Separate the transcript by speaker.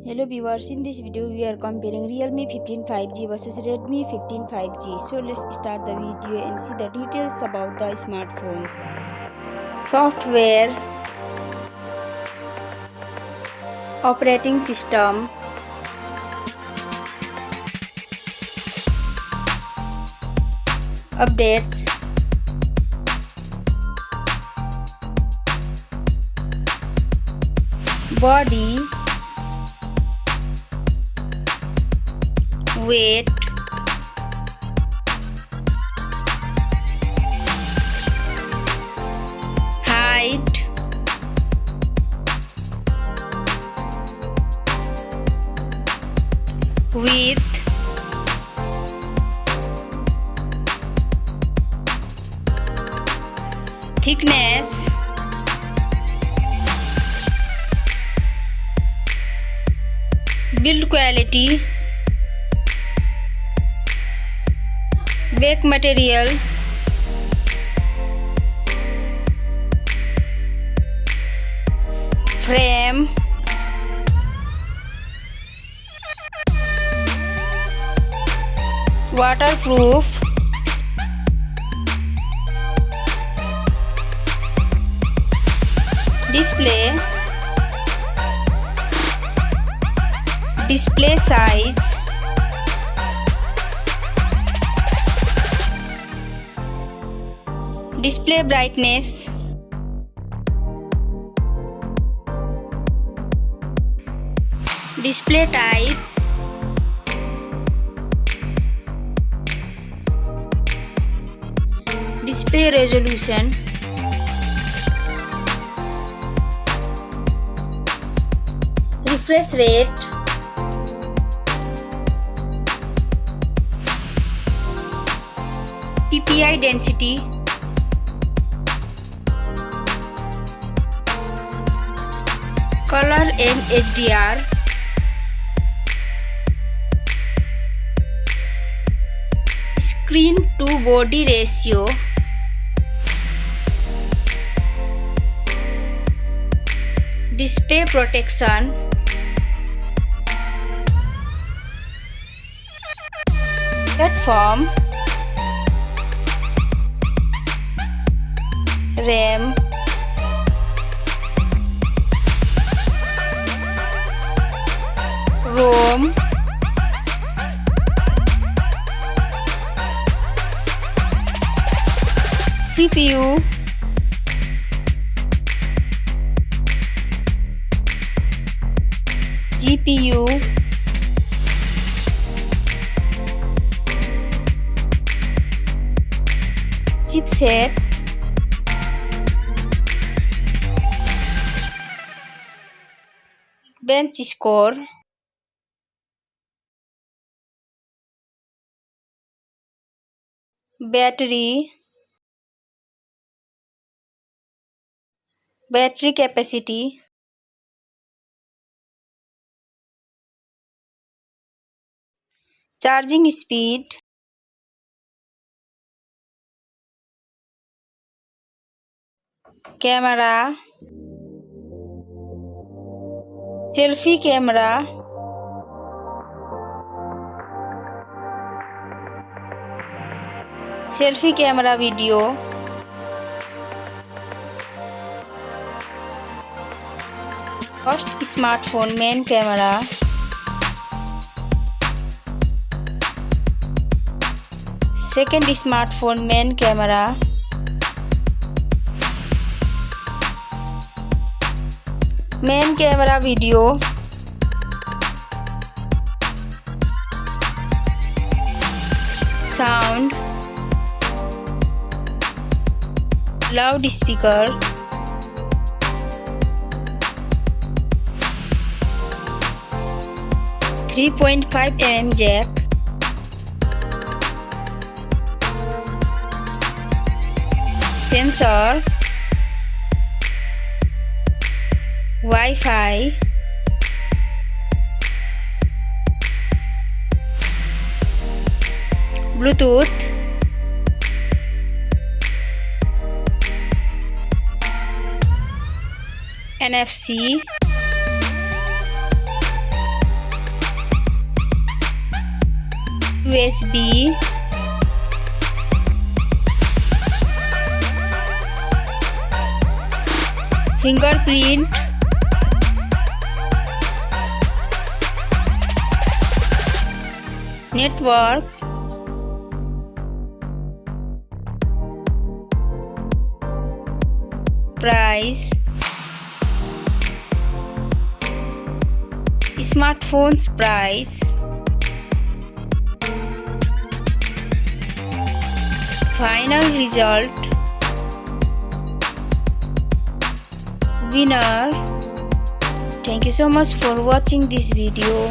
Speaker 1: Hello viewers, in this video we are comparing Realme 15 5G versus Redmi 15 5G. So let's start the video and see the details about the smartphones. Software, operating system, updates, body, weight, height, width, thickness, build quality, back material, frame, waterproof, display size, display brightness, display type, display resolution, refresh rate, PPI density, color and HDR, screen to body ratio, display protection, platform, RAM, ROM, CPU, GPU, chipset, Geekbench Score, battery capacity, charging speed, camera, selfie camera, video, first smartphone main camera, second smartphone main camera, main camera video, sound, loudspeaker, .5 mm jack, sensor, Wi-Fi, Bluetooth, NFC, USB, fingerprint, network, price, smartphone's price, final result, winner. Thank you so much for watching this video.